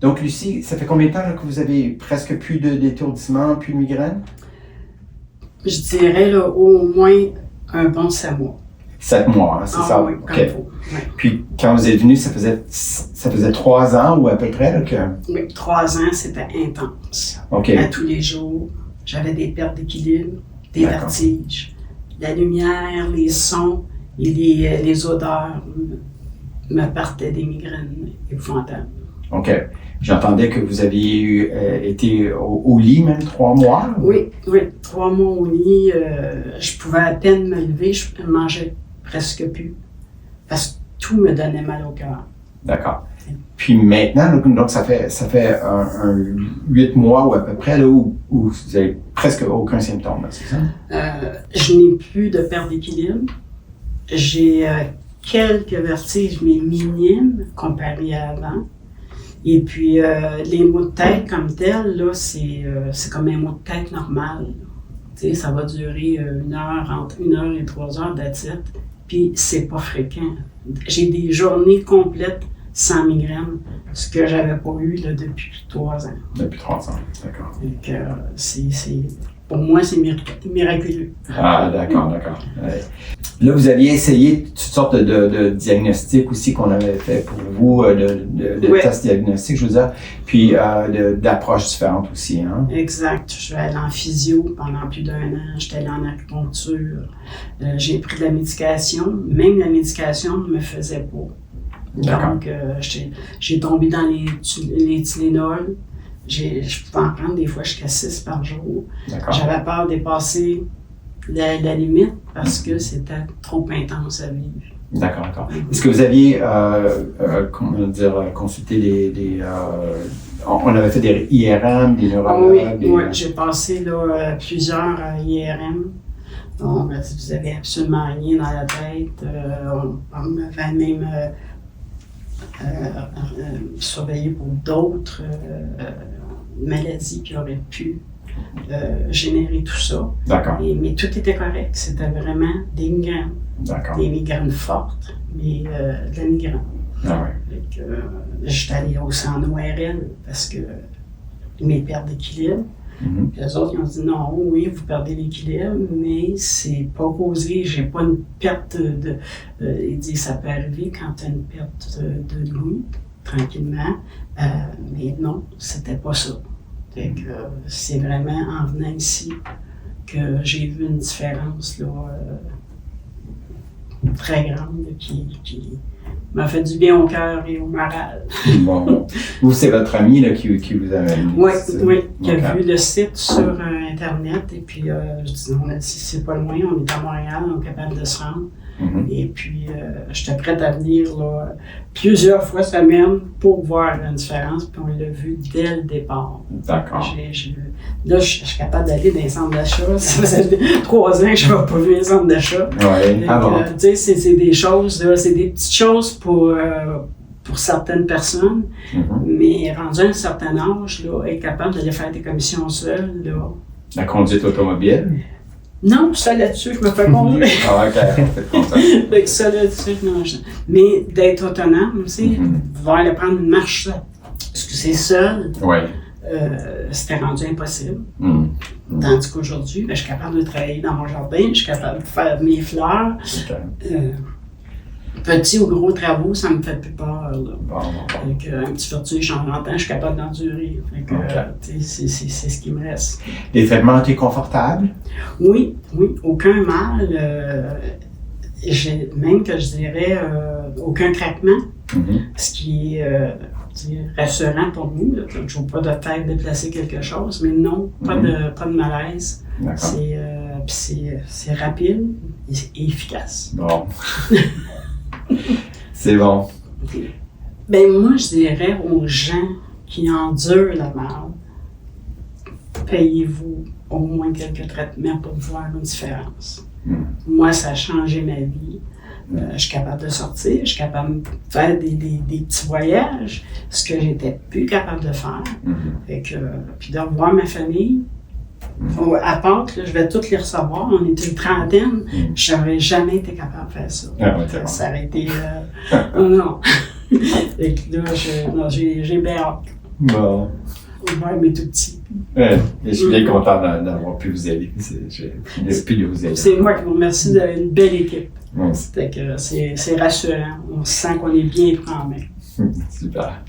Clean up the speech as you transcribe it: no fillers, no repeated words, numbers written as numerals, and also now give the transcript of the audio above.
Donc, Lucie, ça fait combien de temps là, que vous avez presque plus d'étourdissement, plus de migraine? Je dirais là, au moins un bon 7 mois. 7 mois, hein, c'est ça? Oui, comme il faut. Oui. Puis, quand vous êtes venu, ça faisait 3 ans ou à peu près là, que... Oui, 3 ans, c'était intense. OK. À tous les jours, j'avais des pertes d'équilibre, des vertiges. La lumière, les sons et les odeurs me partaient des migraines épouvantables. OK. J'entendais que vous aviez été au lit même 3 mois? Oui, 3 mois au lit. Je pouvais à peine me lever, je mangeais presque plus. Parce que tout me donnait mal au cœur. D'accord. Puis maintenant, donc ça fait un 8 mois ou à peu près là, où vous n'avez presque aucun symptôme, c'est ça? Je n'ai plus de perte d'équilibre. J'ai quelques vertiges, mais minimes comparés à avant. Et puis, les maux de tête comme tels, là, c'est comme un mot de tête normal. Tu sais, ça va durer 1 heure, entre 1 heure et 3 heures d'attitude. Puis, c'est pas fréquent. J'ai des journées complètes sans migraine, ce que j'avais pas eu là, depuis 3 ans. Depuis 3 ans, d'accord. Donc, pour moi, c'est miraculeux. Ah, d'accord. Ouais. Là, vous aviez essayé toutes sortes de diagnostics aussi qu'on avait fait pour vous, de tests diagnostiques, je veux dire, puis d'approches différentes aussi, hein? Exact. Je suis allée en physio pendant plus d'1 an. J'étais allée en acupuncture. J'ai pris de la médication. Même la médication ne me faisait pas. Donc, j'ai tombé dans les Tylenol. Je pouvais en prendre des fois jusqu'à 6 par jour. J'avais peur de dépasser la limite parce que c'était trop intense à vivre. D'accord. Est-ce que vous aviez consulté on avait fait des IRM, des neurologues? Oui, j'ai passé là, plusieurs IRM. On m'a dit, vous avez absolument rien dans la tête. On m'avait même surveillé pour d'autres maladies qui auraient pu générer tout ça. D'accord. Mais tout était correct. C'était vraiment des migraines. D'accord. Des migraines fortes, mais de la migraine. Ah ouais. J'étais allée aussi en ORL parce que mes pertes d'équilibre. Mm-hmm. Les autres, ils ont dit non, oui, vous perdez l'équilibre, mais c'est pas causé. J'ai pas une perte de. Ils disent ça peut arriver quand tu as une perte de l'ouïe, tranquillement. Mais non, c'était pas ça. Fait que, c'est vraiment en venant ici que j'ai vu une différence là, très grande qui m'a fait du bien au cœur et au moral. Bon. Vous, c'est votre ami là, qui vous a amené? Oui, qui a vu le site sur Internet et puis on a dit c'est pas loin, on est à Montréal, on est capable de se rendre. Mm-hmm. Et puis j'étais prête à venir là, plusieurs fois semaine pour voir une différence, puis on l'a vu dès le départ. D'accord. Là, je suis capable d'aller dans les centres d'achat. Ça faisait 3 ans que je ne vais pas vu les centres d'achat. Oui, tu sais, c'est des choses, là, c'est des petites choses pour certaines personnes, mm-hmm. Mais rendu à un certain âge, là, être capable d'aller faire des commissions seule. Là. La conduite automobile? Non, ça là-dessus, je me fais conduire. Ah, OK. Fait que ça là-dessus, non. Mais d'être autonome, tu sais, pouvoir aller prendre une marche, c'est seul. Oui. C'était rendu impossible. Tandis qu'aujourd'hui, je suis capable de travailler dans mon jardin, je suis capable de faire mes fleurs. Okay. Petits ou gros travaux, ça me fait plus peur. Bon. Un petit vertige en rentrant, je suis capable d'endurer. C'est ce qui me reste. Les traitements étaient confortables? Oui, aucun mal. Même que je dirais aucun craquement, ce qui est rassurant pour nous. Là, je ne veux pas de faire déplacer quelque chose, mais non, pas de malaise. C'est rapide et efficace. Bon. C'est bon. Ben moi, je dirais aux gens qui endurent la merde, payez-vous au moins quelques traitements pour voir une différence. Moi, ça a changé ma vie. Je suis capable de sortir, je suis capable de faire des petits voyages, ce que j'étais plus capable de faire. Puis de revoir ma famille. À Pâques, je vais toutes les recevoir. On était une trentaine. Je n'aurais jamais été capable de faire ça. Ça aurait été... non. Et là, j'ai bien hâte. Bon. Ouais, mais tout petit. Ouais, et je suis bien content d'avoir pu vous aider. De vous aider. C'est moi qui vous remercie d'avoir une belle équipe. Ouais. C'est rassurant. On sent qu'on est bien pris en main. Super.